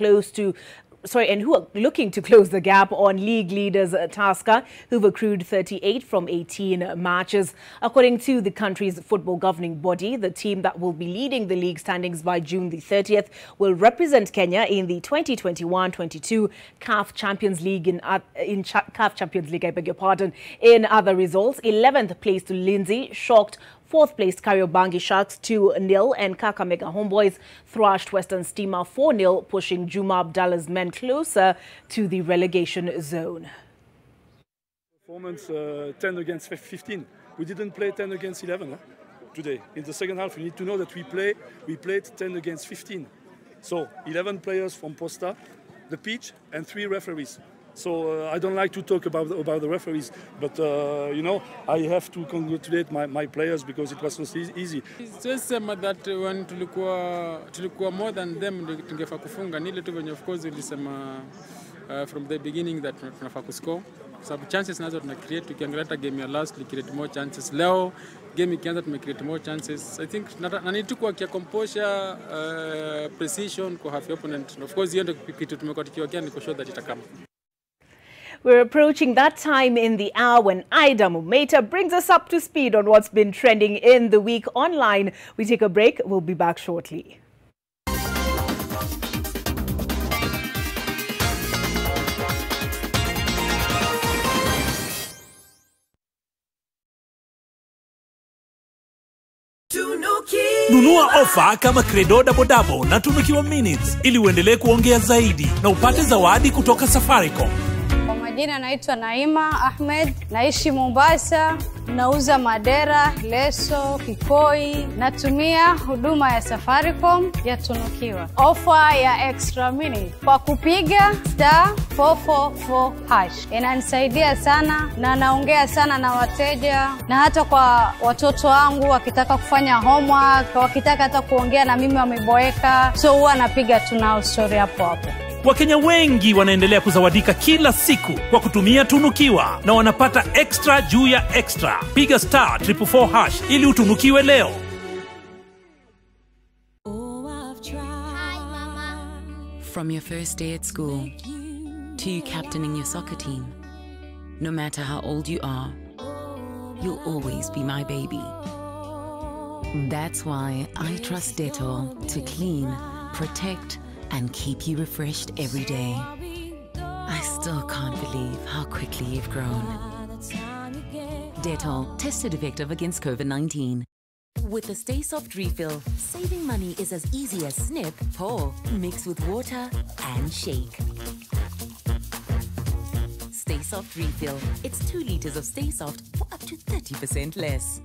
who are looking to close the gap on league leaders Tusker, who've accrued 38 from 18 matches. According to the country's football governing body, the team that will be leading the league standings by June the 30th will represent Kenya in the 2021-22 CAF Champions League CAF Champions League, I beg your pardon. In other results, 11th place to Lindsay shocked 4th placed Kariobangi Sharks 2-0, and Kakamega Homeboys thrashed Western Steamer 4-0, pushing Juma Abdallah's men closer to the relegation zone. Performance 10 against 15. We didn't play 10 against 11 today. In the second half, you need to know that we played 10 against 15. So 11 players from Posta, the pitch, and 3 referees. So I don't like to talk about the referees, but you know, I have to congratulate my players because it was so easy. It's just that when tulikuwa more than them ndio tungefaa kufunga, ni ile tu venye of course ulisema from the beginning that tunafaa kuscore. Sababu chances nazo tuna create, tukiangalia game ya last we create more chances. Leo game ikianza tume create more chances. I think na need to kuwa composure, precision kwa half opponent. And of course hiyo ndio kitu tumekuwa tukiwakia ni kushow that itakama. We're approaching that time in the hour when Aida Mumeta brings us up to speed on what's been trending in the week online. We take a break. We'll be back shortly. Nunua ofa kama Credo Double Double na tunukiwa minutes ili uendelee kuongea zaidi na upate zawadi kutoka Safaricom. Kwa majina naitwa Naima Ahmed, naishi Mombasa, nauza madera, leso, kikoi, natumia huduma ya Safaricom ya tunukiwa. Ofa ya extra mini kwa kupiga *444# inanisaidia sana na naongea sana na wateja, na hata kwa watoto wangu wakitaka kufanya homework, wakitaka hata kuongea na mimi wameboeka, so huwa napiga tunao story hapo hapo. Wakenya wengi wanaendelea kuzawadika kila siku kwa kutumia tunukiwa na wanapata extra juu ya extra. Piga *444# ili utunukiwe leo. From your first day at school to you captaining your soccer team, no matter how old you are, you'll always be my baby. That's why I trust Dettol to clean, protect, and keep you refreshed every day. I still can't believe how quickly you've grown. Dettol, tested effective against COVID-19. With the Stay Soft refill, saving money is as easy as snip, pour, mix with water, and shake. Stay Soft refill. It's 2 liters of Stay Soft for up to 30% less.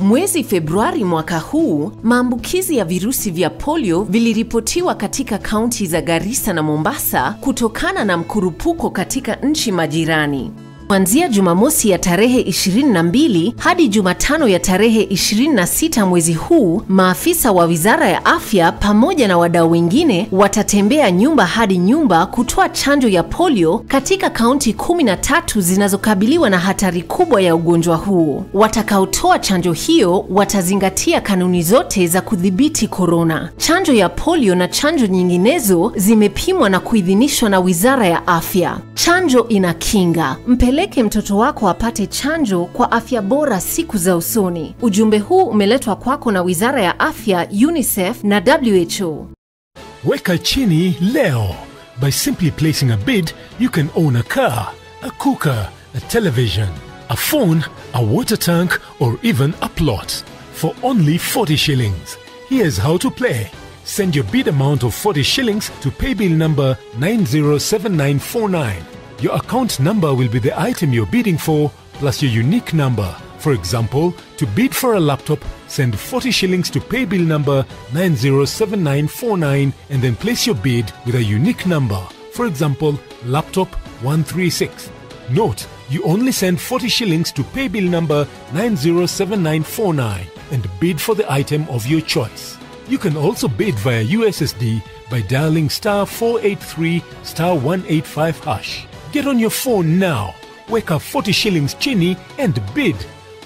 Mwezi Februari mwaka huu, maambukizi ya virusi vya polio viliripotiwa katika kaunti za Garissa na Mombasa kutokana na mkurupuko katika nchi majirani. Kuanzia Jumamosi ya tarehe 22 hadi Jumatano ya tarehe 26 mwezi huu, maafisa wa Wizara ya Afya pamoja na wadau wengine watatembea nyumba hadi nyumba kutoa chanjo ya polio katika kaunti 13 zinazokabiliwa na hatari kubwa ya ugonjwa huu. Watakaotoa chanjo hiyo watazingatia kanuni zote za kudhibiti korona. Chanjo ya polio na chanjo nyinginezo zimepimwa na kuidhinishwa na Wizara ya Afya. Chanjo ina kinga. Mpeleke mtoto wako apate chanjo kwa afya bora siku za usoni. Ujumbe huu umeletwa kwako na Wizara ya Afya, UNICEF na WHO. Weka chini leo. By simply placing a bid, you can own a car, a cooker, a television, a phone, a water tank, or even a plot for only 40 shillings. Here's how to play. Send your bid amount of 40 shillings to paybill number 907949. Your account number will be the item you're bidding for plus your unique number. For example, to bid for a laptop, send 40 shillings to paybill number 907949 and then place your bid with a unique number. For example, laptop 136. Note, you only send 40 shillings to paybill number 907949 and bid for the item of your choice. You can also bid via USSD by dialing *483 *185 hash. Get on your phone now. Weka 40 shillings chini and bid.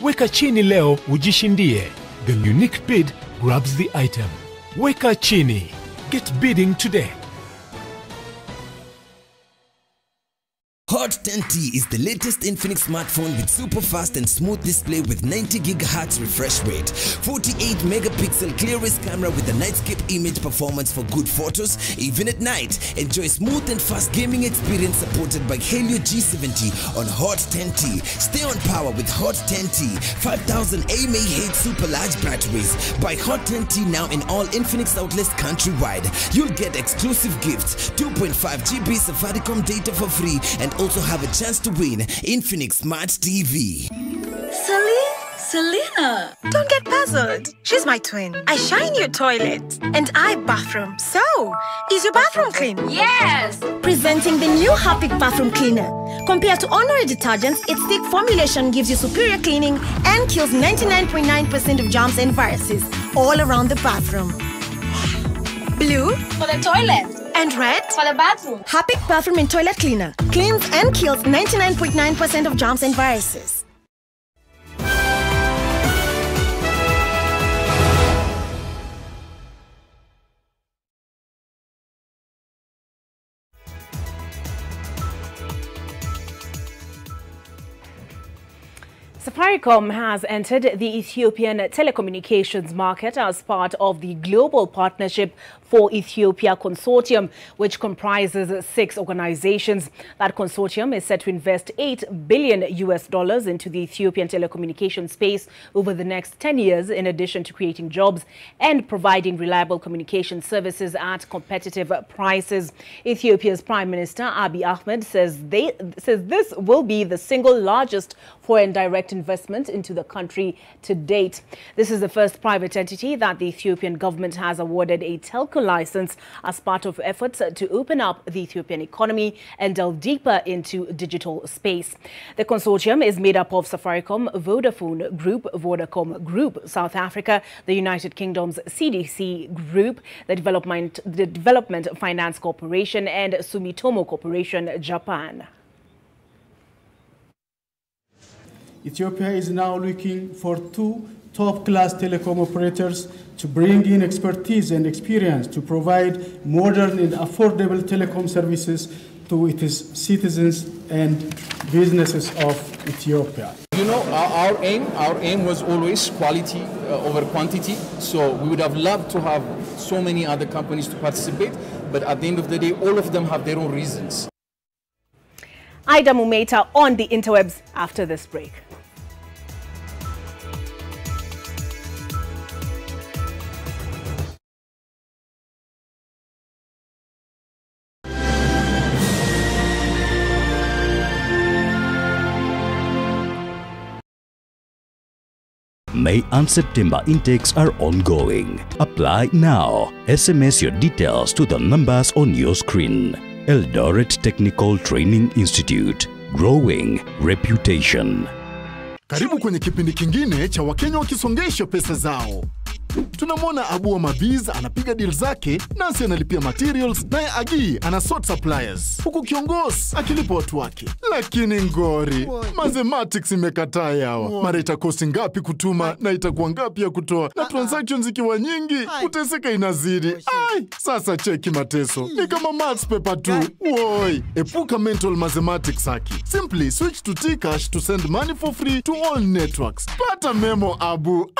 Weka chini leo ujishindie. The unique bid grabs the item. Weka chini. Get bidding today. Hot 10T is the latest Infinix smartphone with super fast and smooth display with 90 GHz refresh rate, 48 megapixel clearest camera with a nightscape image performance for good photos even at night. Enjoy smooth and fast gaming experience supported by Helio G70 on Hot 10T. Stay on power with Hot 10T. 5000 mAh super large batteries. Buy Hot 10T now in all Infinix outlets countrywide. You'll get exclusive gifts, 2.5 GB Safaricom data for free, and also have a chance to win Infinix Smart TV. Selena! Don't get puzzled. She's my twin. I shine your toilet. And I bathroom. So, is your bathroom clean? Yes! Presenting the new Harpic Bathroom Cleaner. Compared to ordinary detergents, its thick formulation gives you superior cleaning and kills 99.9% of germs and viruses all around the bathroom. Blue for the toilet. And red for the bathroom. Harpic Bathroom and Toilet Cleaner cleans and kills 99.9% of germs and viruses. Safaricom has entered the Ethiopian telecommunications market as part of the Global Partnership for Ethiopia Consortium, which comprises 6 organizations. That consortium is set to invest $8 billion into the Ethiopian telecommunications space over the next 10 years, in addition to creating jobs and providing reliable communication services at competitive prices. Ethiopia's Prime Minister Abiy Ahmed says this will be the single largest foreign direct investment into the country to date. This is the first private entity that the Ethiopian government has awarded a telco license as part of efforts to open up the Ethiopian economy and delve deeper into digital space. The consortium is made up of Safaricom, Vodafone Group, Vodacom Group, South Africa, the United Kingdom's CDC Group, the Development Finance Corporation, and Sumitomo Corporation, Japan. Ethiopia is now looking for 2 top-class telecom operators to bring in expertise and experience to provide modern and affordable telecom services to its citizens and businesses of Ethiopia. You know, our aim was always quality over quantity. So we would have loved to have so many other companies to participate, but at the end of the day, all of them have their own reasons. Ida Mumeta on the interwebs after this break. May and September intakes are ongoing. Apply now. SMS your details to the numbers on your screen. Eldoret Technical Training Institute. Growing reputation. Karibu kwenye kipindi kingine cha Wakenya wakisongesha pesa zao. Tunamwona Abu wa Mabiz anapiga deal zake, Nancy analipia materials, naye Agi ana sort suppliers. Huku Kiongozi akilipa watu wake. Lakini ngori, mathematics imekataa yawa. Mara itakosi ngapi kutuma na itakuwa ngapi ya kutoa. Na transactions ikiwa nyingi, kuteseka inazidi. Ai, sasa cheki mateso. Ni kama maths paper tu. Woi, epuka mental mathematics haki. Simply switch to T-Cash to send money for free to all networks. Pata memo Abu.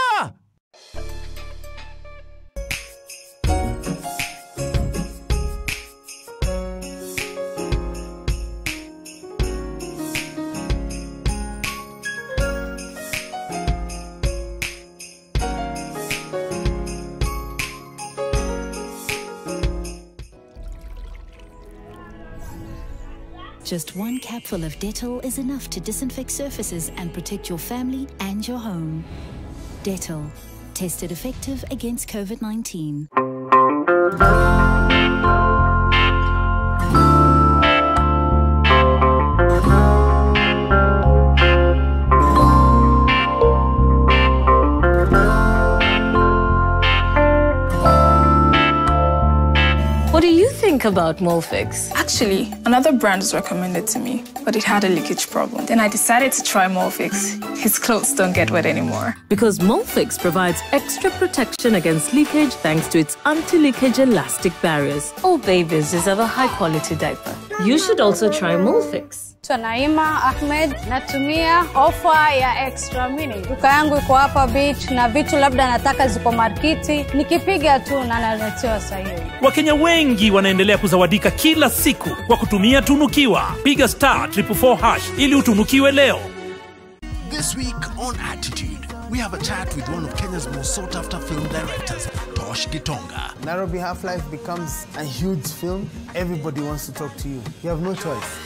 Just one capful of Dettol is enough to disinfect surfaces and protect your family and your home. Dettol, tested effective against COVID-19. What do you think about Molfix? Actually, another brand was recommended to me, but it had a leakage problem. Then I decided to try Molfix. His clothes don't get wet anymore. Because Molfix provides extra protection against leakage thanks to its anti-leakage elastic barriers. All babies deserve a high-quality diaper. You should also try Molfix. Naima Ahmed, natumia ofa ya extra mini. Duka yangu iko hapa beach na vitu labda nataka ziko markiti, nikipiga tu na naletewa sahihi. Wakenya wengi wanaendelea kuzawadika kila siku kwa kutumia tunukiwa. Piga *444# ili utunukiwe leo. This week on Attitude, we have a chat with one of Kenya's most sought after film directors, Tosh Gitonga. Nairobi Half-Life becomes a huge film. Everybody wants to talk to you. You have no choice.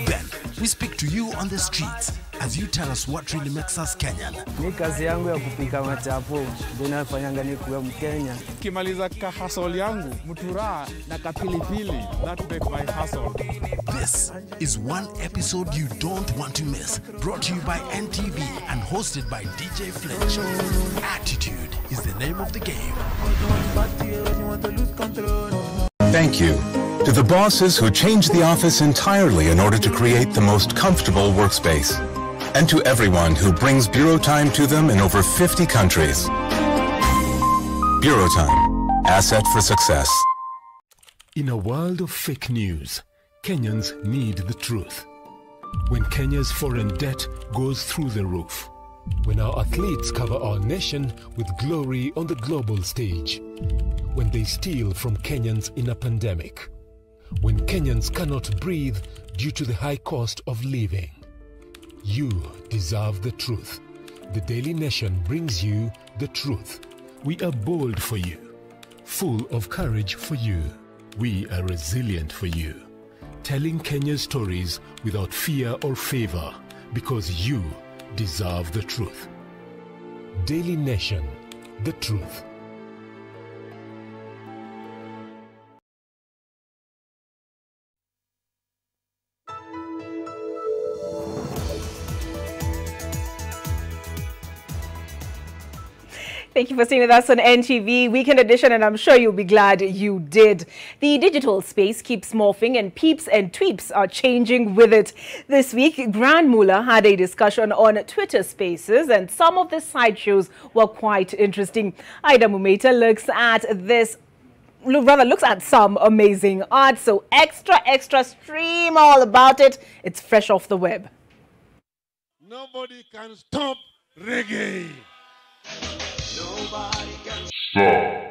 Then, we speak to you on the streets as you tell us what really makes us Kenyan. Ni kazi yangu ya kupika machapo, ndio inafanyanga ni kuwa Mkenya. Kimaliza ka hustle yangu, mutura na kapilipili, that make my hustle. This is one episode you don't want to miss. Brought to you by NTV and hosted by DJ Fletcher. Attitude is the name of the game. Thank you to the bosses who changed the office entirely in order to create the most comfortable workspace. And to everyone who brings Bureau Time to them in over 50 countries. Bureau Time, asset for success. In a world of fake news, Kenyans need the truth. When Kenya's foreign debt goes through the roof. When our athletes cover our nation with glory on the global stage. When they steal from Kenyans in a pandemic. When Kenyans cannot breathe due to the high cost of living. You deserve the truth. The Daily Nation brings you the truth. We are bold for you, full of courage for you. We are resilient for you, telling Kenya's stories without fear or favor, because you deserve the truth. Daily Nation, the truth. Thank you for staying with us on NTV Weekend Edition, and I'm sure you'll be glad you did. The digital space keeps morphing, and peeps and tweeps are changing with it. This week, Grand Mullah had a discussion on Twitter Spaces, and some of the sideshows were quite interesting. Ida Mumeta looks at some amazing art, so extra stream all about it. It's fresh off the web. Nobody can stop reggae. Nobody can stop.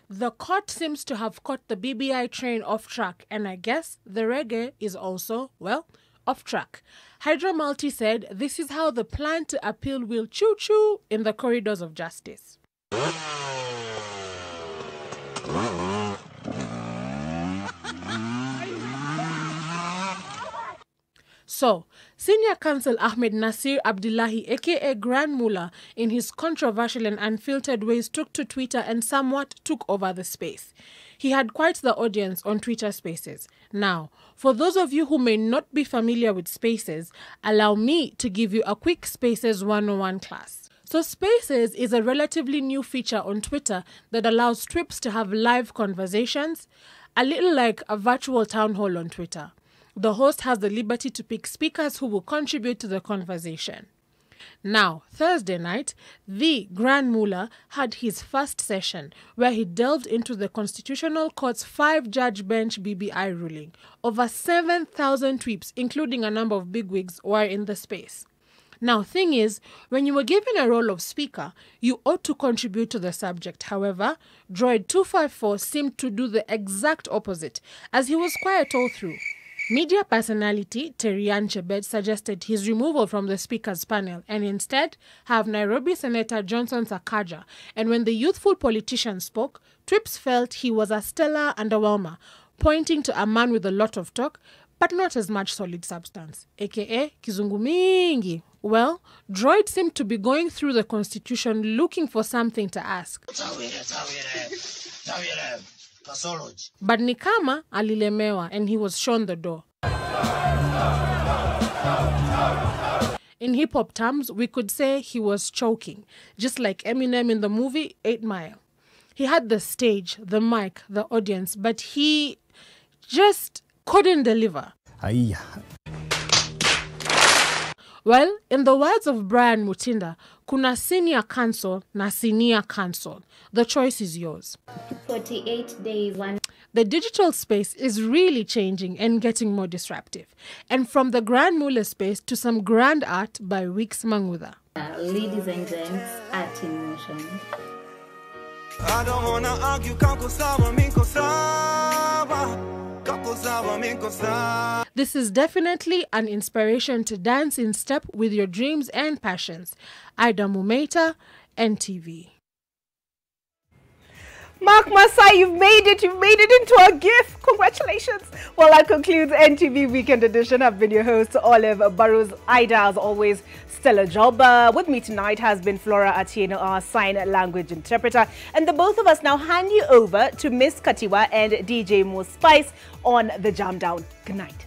The court seems to have caught the BBI train off track, and I guess the reggae is also, well, off track. Hydra Multi said this is how the plan to appeal will choo-choo in the corridors of justice. So, Senior Counsel Ahmed Nasir Abdullahi, aka Grand Mullah, in his controversial and unfiltered ways took to Twitter and somewhat took over the space. He had quite the audience on Twitter Spaces. Now, for those of you who may not be familiar with Spaces, allow me to give you a quick Spaces 101 class. So Spaces is a relatively new feature on Twitter that allows trips to have live conversations, a little like a virtual town hall on Twitter. The host has the liberty to pick speakers who will contribute to the conversation. Now, Thursday night, the Grand Mullah had his first session where he delved into the Constitutional Court's 5-judge bench BBI ruling. Over 7,000 tweets, including a number of bigwigs, were in the space. Now, thing is, when you were given a role of speaker, you ought to contribute to the subject. However, Droid 254 seemed to do the exact opposite, as he was quiet all through. Media personality Terian Chebet suggested his removal from the speakers panel and instead have Nairobi Senator Johnson Sakaja. And when the youthful politician spoke, Trips felt he was a stellar underwhelmer, pointing to a man with a lot of talk, but not as much solid substance, aka Kizungu Mingi. Well, Droid seemed to be going through the Constitution looking for something to ask. But Nikama alilemewa and he was shown the door. In hip-hop terms, we could say he was choking, just like Eminem in the movie 8 Mile. He had the stage, the mic, the audience, but he just couldn't deliver. Well, in the words of Brian Mutinda, kuna senior counsel na senior counsel. The choice is yours. 48 days. The digital space is really changing and getting more disruptive. And from the Grand Mullah space to some grand art by Wix Mangudha. Ladies and gents, art in motion. I don't wanna argue, kako sawa, minko sawa. This is definitely an inspiration to dance in step with your dreams and passions. Ida Mumeita, NTV. Mark Masai, you've made it into a gift. Congratulations. Well, that concludes NTV Weekend Edition. I've been your host, Olive Burrows. Ida, as always, stellar job. With me tonight has been Flora Atieno, our sign language interpreter. And the both of us now hand you over to Miss Katiwa and DJ Mo Spice on the Jam Down. Good night.